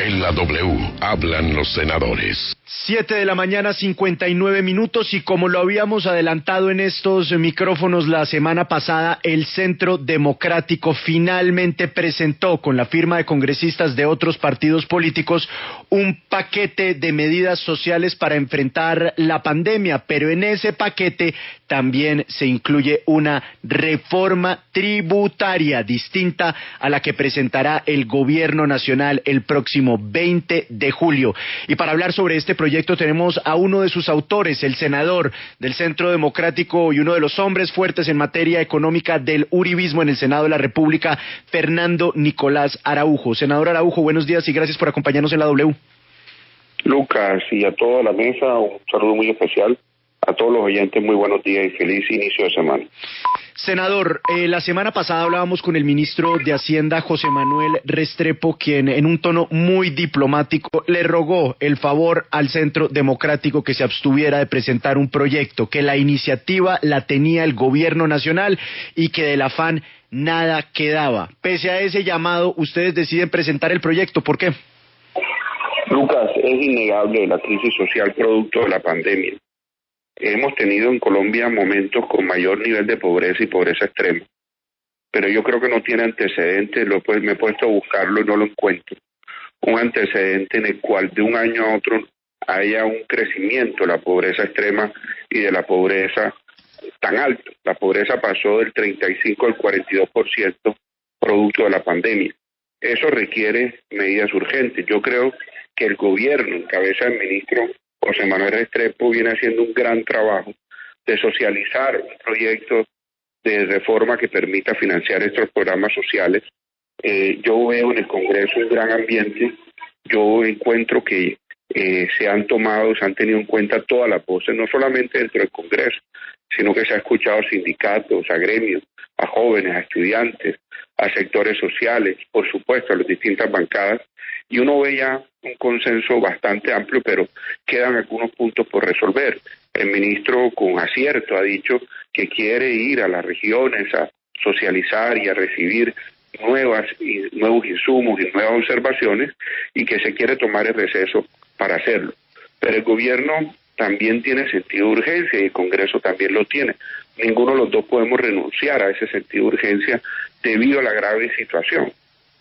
En la W hablan los senadores. 7:59 y como lo habíamos adelantado en estos micrófonos la semana pasada, el Centro Democrático finalmente presentó con la firma de congresistas de otros partidos políticos un paquete de medidas sociales para enfrentar la pandemia, pero en ese paquete también se incluye una reforma tributaria distinta a la que presentará el gobierno nacional el próximo 20 de julio. Y para hablar sobre este proyecto tenemos a uno de sus autores, el senador del Centro Democrático y uno de los hombres fuertes en materia económica del uribismo en el Senado de la República, Fernando Nicolás Araujo. Senador Araujo, buenos días y gracias por acompañarnos en la W. Lucas, y a toda la mesa, un saludo muy especial. A todos los oyentes, muy buenos días y feliz inicio de semana. Senador, la semana pasada hablábamos con el ministro de Hacienda, José Manuel Restrepo, quien en un tono muy diplomático le rogó el favor al Centro Democrático que se abstuviera de presentar un proyecto, que la iniciativa la tenía el gobierno nacional y que del afán nada quedaba. Pese a ese llamado, ustedes deciden presentar el proyecto. ¿Por qué? Lucas, es innegable la crisis social producto de la pandemia. Hemos tenido en Colombia momentos con mayor nivel de pobreza y pobreza extrema, pero yo creo que no tiene antecedentes. Me he puesto a buscarlo y no lo encuentro. Un antecedente en el cual de un año a otro haya un crecimiento de la pobreza extrema y de la pobreza tan alto. La pobreza pasó del 35 al 42% producto de la pandemia. Eso requiere medidas urgentes. Yo creo que el gobierno, en cabeza del ministro José Manuel Restrepo, viene haciendo un gran trabajo de socializar un proyecto de reforma que permita financiar estos programas sociales. Yo veo en el Congreso un gran ambiente. Yo encuentro que se han tenido en cuenta todas las voces, no solamente dentro del Congreso, sino que se ha escuchado a sindicatos, a gremios, a jóvenes, a estudiantes, a sectores sociales, por supuesto, a las distintas bancadas, y uno ve ya un consenso bastante amplio, pero quedan algunos puntos por resolver. El ministro, con acierto, ha dicho que quiere ir a las regiones a socializar y a recibir nuevos insumos y nuevas observaciones, y que se quiere tomar el receso para hacerlo. Pero el gobierno también tiene sentido de urgencia y el Congreso también lo tiene. Ninguno de los dos podemos renunciar a ese sentido de urgencia debido a la grave situación.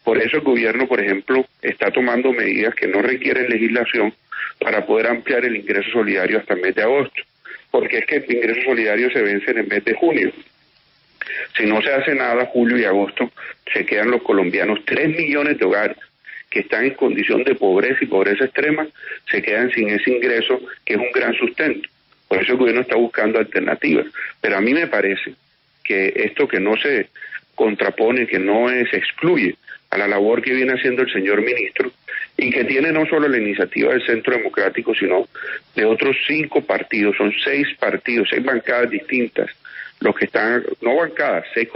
Por eso el gobierno, por ejemplo, está tomando medidas que no requieren legislación para poder ampliar el ingreso solidario hasta el mes de agosto, porque es que el ingreso solidario se vence en el mes de junio. Si no se hace nada, julio y agosto, se quedan los colombianos, 3 millones de hogares que están en condición de pobreza y pobreza extrema, se quedan sin ese ingreso que es un gran sustento. Por eso el gobierno está buscando alternativas. Pero a mí me parece que esto que no se contrapone, que no se excluye a la labor que viene haciendo el señor ministro, y que tiene no solo la iniciativa del Centro Democrático, sino de otros 5 partidos, son 6 partidos, 6 bancadas distintas, los que están, no bancadas, 6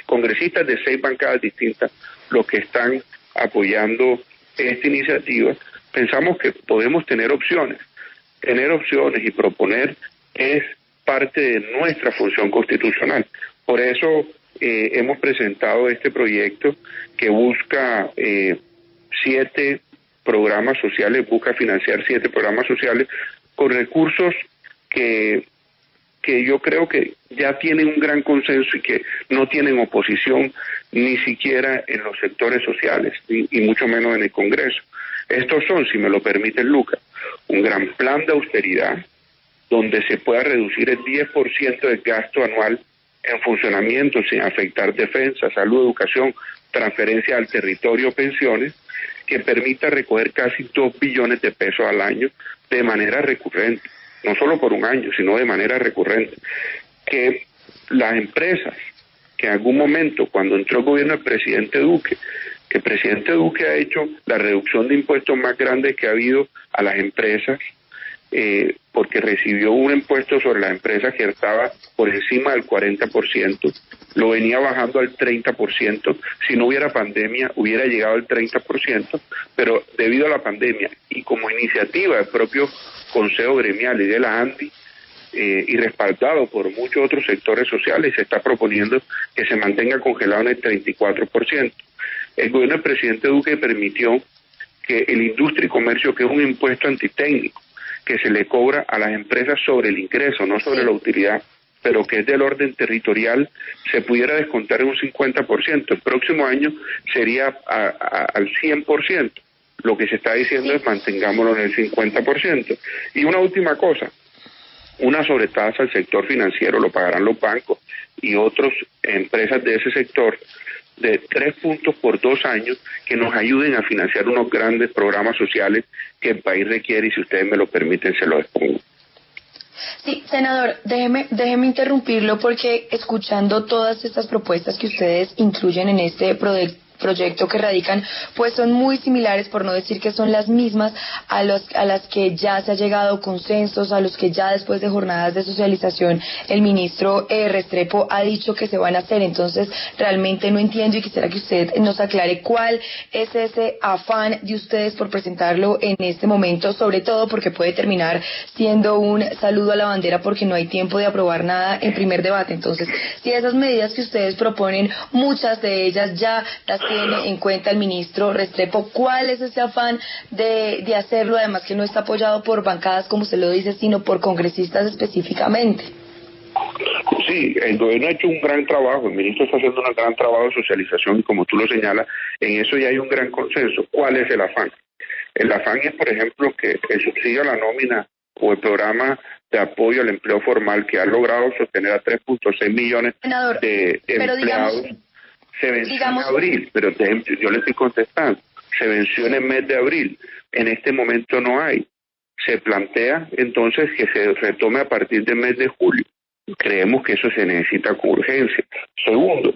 congresistas de 6 bancadas distintas, los que están apoyando esta iniciativa. Pensamos que podemos tener opciones y proponer es parte de nuestra función constitucional. Por eso hemos presentado este proyecto que busca 7 programas sociales, busca financiar 7 programas sociales con recursos que yo creo que ya tienen un gran consenso y que no tienen oposición ni siquiera en los sectores sociales y mucho menos en el Congreso. Estos son, si me lo permiten, Lucas, un gran plan de austeridad donde se pueda reducir el 10% del gasto anual en funcionamiento sin afectar defensa, salud, educación, transferencia al territorio, pensiones, que permita recoger casi 2 billones de pesos al año de manera recurrente, no solo por un año, sino de manera recurrente. Que las empresas, que en algún momento, cuando entró el gobierno del presidente Duque, que el presidente Duque ha hecho la reducción de impuestos más grande que ha habido a las empresas, porque recibió un impuesto sobre las empresas que estaba por encima del 40%, lo venía bajando al 30%, si no hubiera pandemia hubiera llegado al 30%, pero debido a la pandemia y como iniciativa del propio Consejo Gremial y de la ANDI, y respaldado por muchos otros sectores sociales, se está proponiendo que se mantenga congelado en el 34%. El gobierno del presidente Duque permitió que el industria y comercio, que es un impuesto antitécnico, que se le cobra a las empresas sobre el ingreso, no sobre la utilidad, pero que es del orden territorial, se pudiera descontar en un 50%. El próximo año sería al 100%. Lo que se está diciendo es mantengámoslo en el 50%. Y una última cosa, una sobretasa al sector financiero, lo pagarán los bancos y otras empresas de ese sector, de 3 puntos por 2 años, que nos ayuden a financiar unos grandes programas sociales que el país requiere, y si ustedes me lo permiten se lo expongo. Sí, senador, déjeme interrumpirlo, porque escuchando todas estas propuestas que ustedes incluyen en este proyecto que radican, pues son muy similares, por no decir que son las mismas, a las que ya se ha llegado a consensos, a los que ya después de jornadas de socialización el ministro Restrepo ha dicho que se van a hacer. Entonces realmente no entiendo, y quisiera que usted nos aclare cuál es ese afán de ustedes por presentarlo en este momento, sobre todo porque puede terminar siendo un saludo a la bandera, porque no hay tiempo de aprobar nada en primer debate. Entonces, si esas medidas que ustedes proponen, muchas de ellas ya las tiene en cuenta el ministro Restrepo, ¿cuál es ese afán de hacerlo? Además que no está apoyado por bancadas, como usted lo dice, sino por congresistas específicamente. Sí, el gobierno ha hecho un gran trabajo, el ministro está haciendo un gran trabajo de socialización, y como tú lo señalas, en eso ya hay un gran consenso. ¿Cuál es el afán? El afán es, por ejemplo, que el subsidio a la nómina o el programa de apoyo al empleo formal, que ha logrado sostener a 3.6 millones de empleados, se venció en abril, pero yo le estoy contestando, se venció en el mes de abril, en este momento no hay. Se plantea entonces que se retome a partir del mes de julio. Creemos que eso se necesita con urgencia. Segundo,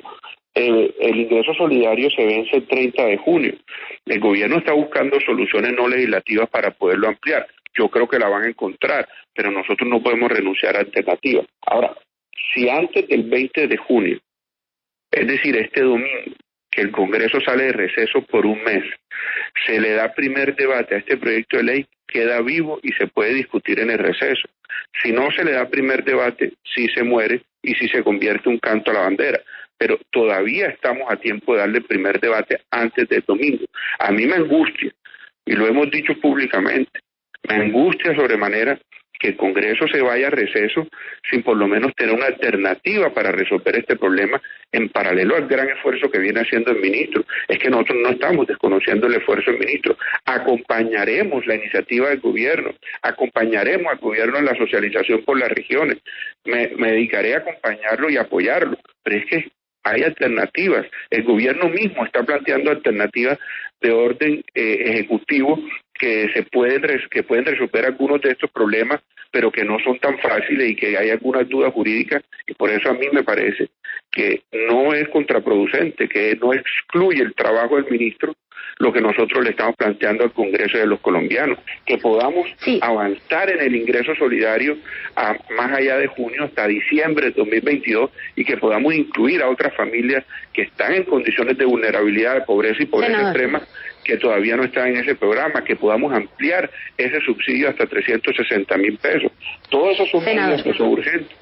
el ingreso solidario se vence el 30 de junio. El gobierno está buscando soluciones no legislativas para poderlo ampliar. Yo creo que la van a encontrar, pero nosotros no podemos renunciar a alternativas. Ahora, si antes del 20 de junio, es decir, este domingo, que el Congreso sale de receso por un mes, se le da primer debate a este proyecto de ley, queda vivo y se puede discutir en el receso. Si no se le da primer debate, sí se muere y sí se convierte en un canto a la bandera. Pero todavía estamos a tiempo de darle primer debate antes del domingo. A mí me angustia, y lo hemos dicho públicamente, me angustia sobremanera que el Congreso se vaya a receso sin por lo menos tener una alternativa para resolver este problema, en paralelo al gran esfuerzo que viene haciendo el ministro. Es que nosotros no estamos desconociendo el esfuerzo del ministro. Acompañaremos la iniciativa del gobierno, acompañaremos al gobierno en la socialización por las regiones. Me dedicaré a acompañarlo y apoyarlo, pero es que hay alternativas. El gobierno mismo está planteando alternativas de orden ejecutivo que pueden resolver algunos de estos problemas, pero que no son tan fáciles y que hay algunas dudas jurídicas, y por eso a mí me parece que no es contraproducente, que no excluye el trabajo del ministro lo que nosotros le estamos planteando al Congreso de los colombianos, que podamos avanzar en el ingreso solidario más allá de junio, hasta diciembre de 2022, y que podamos incluir a otras familias que están en condiciones de vulnerabilidad, de pobreza y pobreza extrema, que todavía no están en ese programa, que podamos ampliar ese subsidio hasta 360,000 pesos. Todas esas son medidas que son urgentes.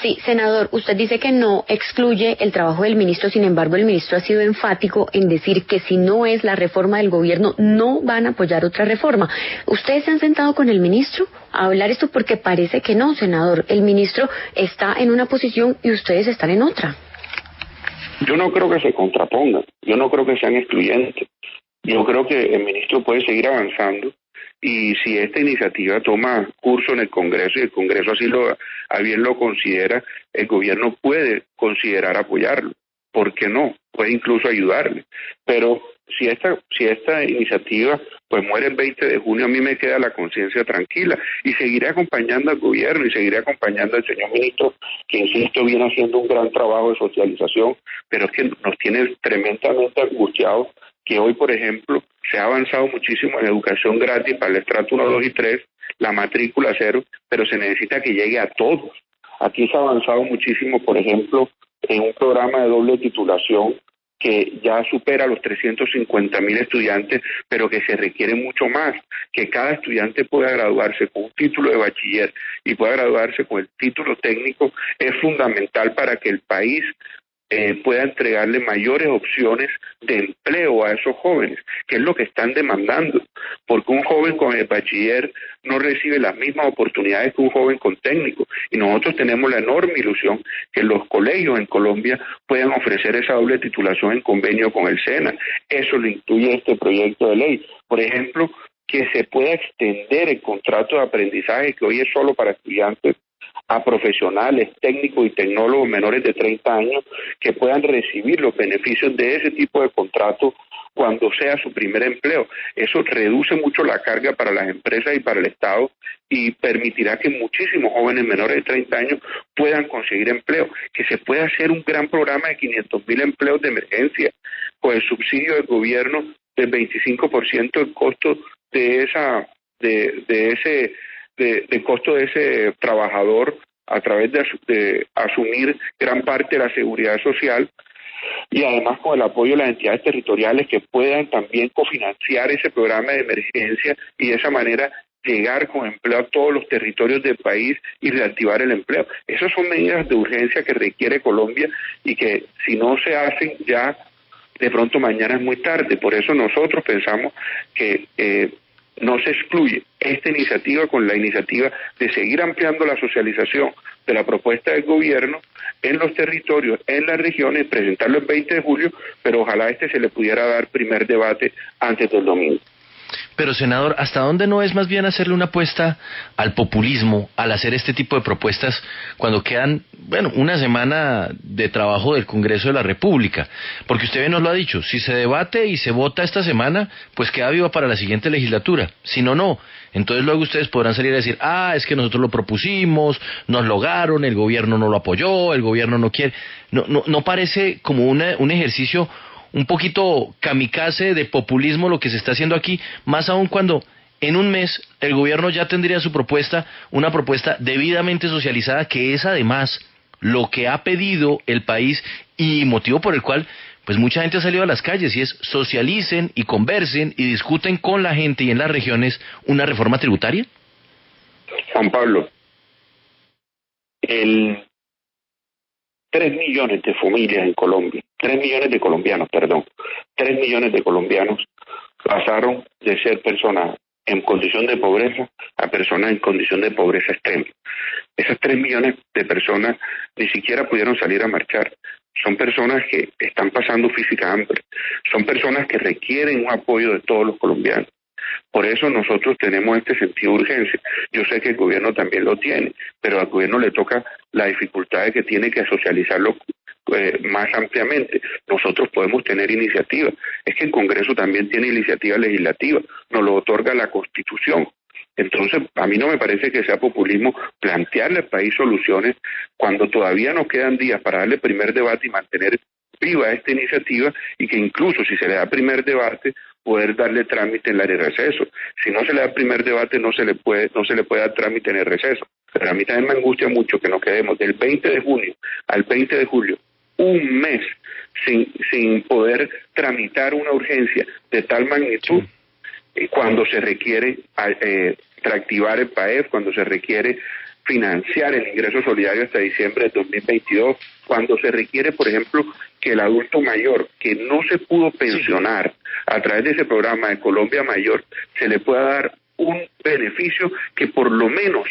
Sí, senador, usted dice que no excluye el trabajo del ministro, sin embargo el ministro ha sido enfático en decir que si no es la reforma del gobierno, no van a apoyar otra reforma. ¿Ustedes se han sentado con el ministro a hablar esto? Porque parece que no, senador. El ministro está en una posición y ustedes están en otra. Yo no creo que se contrapongan, yo no creo que sean excluyentes. Yo creo que el ministro puede seguir avanzando, y si esta iniciativa toma curso en el Congreso y el Congreso así a bien lo considera, el gobierno puede considerar apoyarlo. ¿Por qué no? Puede incluso ayudarle. Pero si esta iniciativa pues muere el 20 de junio, a mí me queda la conciencia tranquila, y seguiré acompañando al gobierno y seguiré acompañando al señor ministro, que insisto viene haciendo un gran trabajo de socialización, pero es que nos tiene tremendamente angustiados que hoy, por ejemplo, se ha avanzado muchísimo en educación gratis para el estrato 1, 2 y 3, la matrícula cero, pero se necesita que llegue a todos. Aquí se ha avanzado muchísimo, por ejemplo, en un programa de doble titulación que ya supera los 350,000 estudiantes, pero que se requiere mucho más, que cada estudiante pueda graduarse con un título de bachiller y pueda graduarse con el título técnico, es fundamental para que el país pueda entregarle mayores opciones de empleo a esos jóvenes, que es lo que están demandando, porque un joven con el bachiller no recibe las mismas oportunidades que un joven con técnico, y nosotros tenemos la enorme ilusión que los colegios en Colombia puedan ofrecer esa doble titulación en convenio con el SENA. Eso lo incluye este proyecto de ley. Por ejemplo, que se pueda extender el contrato de aprendizaje, que hoy es solo para estudiantes, a profesionales, técnicos y tecnólogos menores de 30 años que puedan recibir los beneficios de ese tipo de contrato cuando sea su primer empleo. Eso reduce mucho la carga para las empresas y para el Estado y permitirá que muchísimos jóvenes menores de 30 años puedan conseguir empleo, que se pueda hacer un gran programa de 500.000 empleos de emergencia con el subsidio del gobierno del 25% del costo de costo de ese trabajador a través de asumir gran parte de la seguridad social, y además con el apoyo de las entidades territoriales que puedan también cofinanciar ese programa de emergencia y de esa manera llegar con empleo a todos los territorios del país y reactivar el empleo. Esas son medidas de urgencia que requiere Colombia y que si no se hacen ya de pronto mañana es muy tarde. Por eso nosotros pensamos que no se excluye esta iniciativa con la iniciativa de seguir ampliando la socialización de la propuesta del gobierno en los territorios, en las regiones, presentarlo el 20 de julio, pero ojalá se le pudiera dar primer debate antes del domingo. Pero, senador, ¿hasta dónde no es más bien hacerle una apuesta al populismo al hacer este tipo de propuestas cuando quedan, una semana de trabajo del Congreso de la República? Porque usted bien nos lo ha dicho, si se debate y se vota esta semana, pues queda viva para la siguiente legislatura. Si no, no. Entonces luego ustedes podrán salir a decir, es que nosotros lo propusimos, nos lograron, el gobierno no lo apoyó, el gobierno no quiere. No parece como un ejercicio un poquito kamikaze de populismo lo que se está haciendo aquí, más aún cuando en un mes el gobierno ya tendría su propuesta, una propuesta debidamente socializada, que es además lo que ha pedido el país y motivo por el cual pues mucha gente ha salido a las calles, y es socialicen y conversen y discuten con la gente y en las regiones una reforma tributaria. Juan Pablo, 3 millones de familias en Colombia, 3 millones de colombianos pasaron de ser personas en condición de pobreza a personas en condición de pobreza extrema. Esas 3 millones de personas ni siquiera pudieron salir a marchar. Son personas que están pasando física hambre, son personas que requieren un apoyo de todos los colombianos. Por eso nosotros tenemos este sentido de urgencia. Yo sé que el gobierno también lo tiene, pero al gobierno le toca la dificultad de que tiene que socializarlo más ampliamente. Nosotros podemos tener iniciativas. Es que el Congreso también tiene iniciativa legislativa, nos lo otorga la Constitución. Entonces, a mí no me parece que sea populismo plantearle al país soluciones cuando todavía nos quedan días para darle primer debate y mantener viva esta iniciativa, y que incluso si se le da primer debate poder darle trámite en el receso. Si no se le da primer debate no se le puede dar trámite en el receso. Pero a mí también me angustia mucho que nos quedemos del 20 de junio al 20 de julio un mes sin poder tramitar una urgencia de tal magnitud, cuando se requiere reactivar el PAEF, cuando se requiere financiar el ingreso solidario hasta diciembre de 2022, cuando se requiere, por ejemplo, que el adulto mayor que no se pudo pensionar a través de ese programa de Colombia Mayor, se le pueda dar un beneficio que por lo menos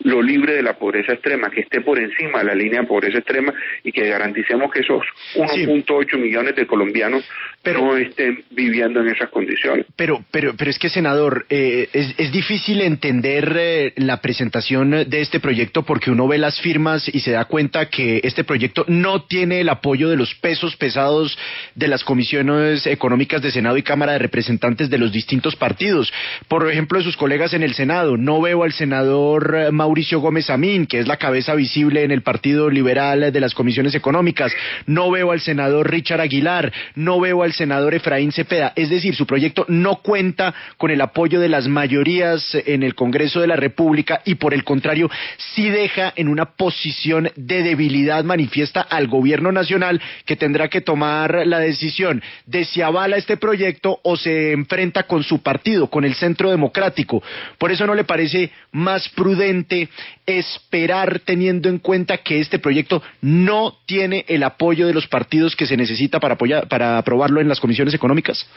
lo libre de la pobreza extrema, que esté por encima de la línea de pobreza extrema, y que garanticemos que esos 1.8 millones de colombianos no estén viviendo en esas condiciones. Pero es que, senador, es difícil entender la presentación de este proyecto, porque uno ve las firmas y se da cuenta que este proyecto no tiene el apoyo de los pesos pesados de las comisiones económicas de Senado y Cámara de Representantes de los distintos partidos. Por ejemplo, de sus colegas en el Senado, no veo al senador Mauricio Gómez Amín, que es la cabeza visible en el Partido Liberal de las comisiones económicas, no veo al senador Richard Aguilar, no veo al senador Efraín Cepeda. Es decir, su proyecto no cuenta con el apoyo de las mayorías en el Congreso de la República, y por el contrario sí deja en una posición de debilidad manifiesta al gobierno nacional, que tendrá que tomar la decisión de si avala este proyecto o se enfrenta con su partido, con el Centro Democrático, Por eso, ¿no le parece más prudente esperar, teniendo en cuenta que este proyecto no tiene el apoyo de los partidos que se necesita para aprobarlo en las comisiones económicas?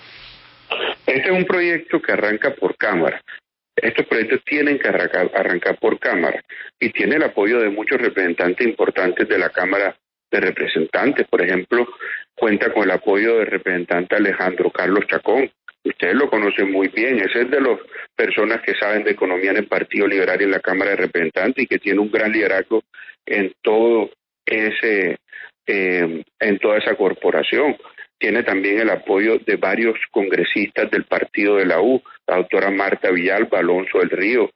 Este es un proyecto que arranca por Cámara. Estos proyectos tienen que arrancar por Cámara y tiene el apoyo de muchos representantes importantes de la Cámara de Representantes. Por ejemplo, cuenta con el apoyo del representante Alejandro Carlos Chacón. Ustedes lo conocen muy bien, ese es de las personas que saben de economía en el Partido Liberal y en la Cámara de Representantes y que tiene un gran liderazgo en todo en toda esa corporación. Tiene también el apoyo de varios congresistas del partido de la U, la doctora Marta Villalba, Alonso del Río,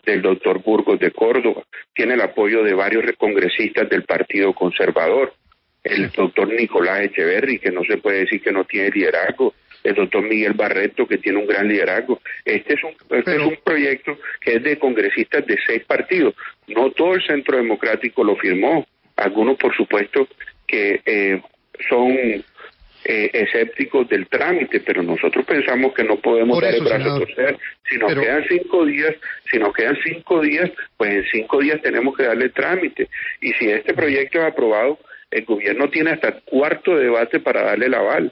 del doctor Burgos de Córdoba. Tiene el apoyo de varios congresistas del Partido Conservador. El doctor Nicolás Echeverry, que no se puede decir que no tiene liderazgo. El doctor Miguel Barreto, que tiene un gran liderazgo. Este es un proyecto que es de congresistas de 6 partidos. No todo el Centro Democrático lo firmó. Algunos, por supuesto, que son escépticos del trámite, pero nosotros pensamos que no podemos dar el brazo a torcer. Si nos quedan 5 días, pues en 5 días tenemos que darle trámite. Y si este proyecto es aprobado, el gobierno tiene hasta el cuarto debate para darle el aval.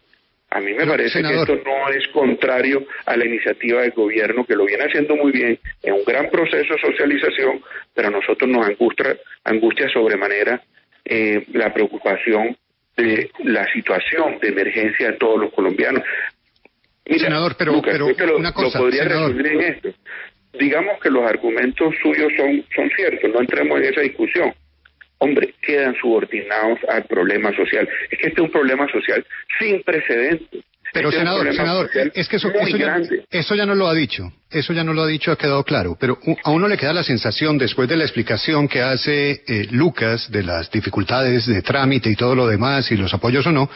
A mí me parece senador, que esto no es contrario a la iniciativa del gobierno, que lo viene haciendo muy bien, en un gran proceso de socialización, pero a nosotros nos angustia sobremanera la preocupación de la situación de emergencia de todos los colombianos. Mira, senador, pero una cosa, lo podría resumir en esto. Digamos que los argumentos suyos son ciertos, no entremos en esa discusión. Hombre, quedan subordinados al problema social. Es que este es un problema social sin precedentes. Pero senador, es que eso ya no lo ha dicho. Eso ya no lo ha dicho, ha quedado claro. Pero a uno le queda la sensación, después de la explicación que hace Lucas de las dificultades de trámite y todo lo demás, y los apoyos o no,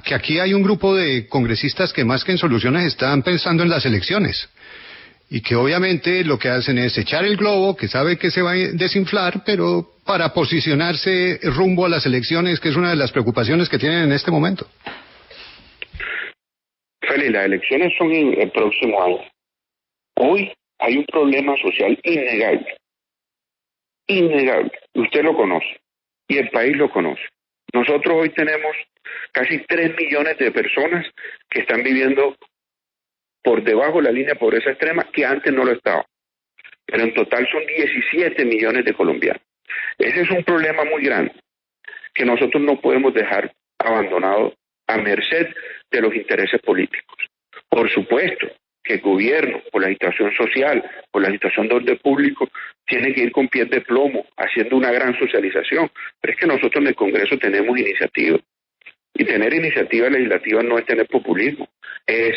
que aquí hay un grupo de congresistas que más que en soluciones están pensando en las elecciones. Y que obviamente lo que hacen es echar el globo, que sabe que se va a desinflar, pero para posicionarse rumbo a las elecciones, que es una de las preocupaciones que tienen en este momento. Félix, las elecciones son el próximo año. Hoy hay un problema social innegable. Usted lo conoce y el país lo conoce. Nosotros hoy tenemos casi 3 millones de personas que están viviendo por debajo de la línea de pobreza extrema, que antes no lo estaba. Pero en total son 17 millones de colombianos. Ese es un problema muy grande que nosotros no podemos dejar abandonado a merced de los intereses políticos. Por supuesto que el gobierno, por la situación social, por la situación de orden público, tiene que ir con pies de plomo, haciendo una gran socialización. Pero es que nosotros en el Congreso tenemos iniciativa. Y tener iniciativa legislativa no es tener populismo, es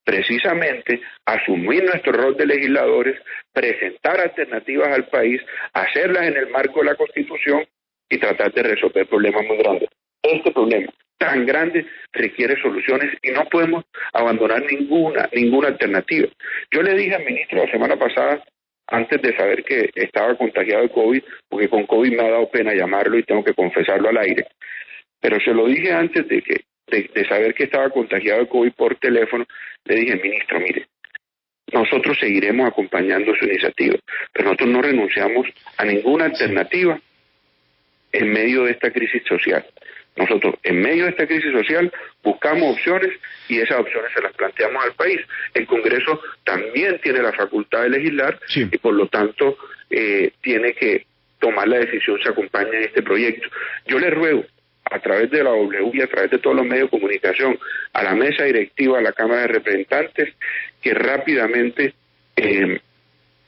precisamente asumir nuestro rol de legisladores, presentar alternativas al país, hacerlas en el marco de la Constitución y tratar de resolver problemas muy grandes. Este problema tan grande requiere soluciones y no podemos abandonar ninguna alternativa. Yo le dije al ministro la semana pasada, antes de saber que estaba contagiado de COVID, porque con COVID me ha dado pena llamarlo y tengo que confesarlo al aire, pero se lo dije antes de saber que estaba contagiado de COVID por teléfono. Le dije, ministro, mire, nosotros seguiremos acompañando su iniciativa, pero nosotros no renunciamos a ninguna alternativa en medio de esta crisis social. Nosotros, en medio de esta crisis social, buscamos opciones y esas opciones se las planteamos al país. El Congreso también tiene la facultad de legislar y por lo tanto tiene que tomar la decisión si acompaña en este proyecto. Yo le ruego, a través de la W y a través de todos los medios de comunicación, a la mesa directiva, a la Cámara de Representantes, que rápidamente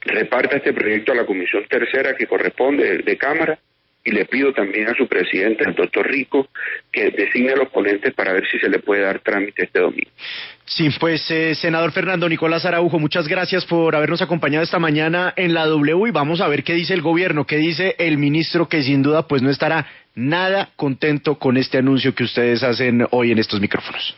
reparta este proyecto a la Comisión Tercera que corresponde de Cámara, y le pido también a su presidente, el doctor Rico, que designe a los ponentes para ver si se le puede dar trámite este domingo. Sí, pues senador Fernando Nicolás Araujo, muchas gracias por habernos acompañado esta mañana en la W y vamos a ver qué dice el gobierno, qué dice el ministro, que sin duda pues no estará nada contento con este anuncio que ustedes hacen hoy en estos micrófonos.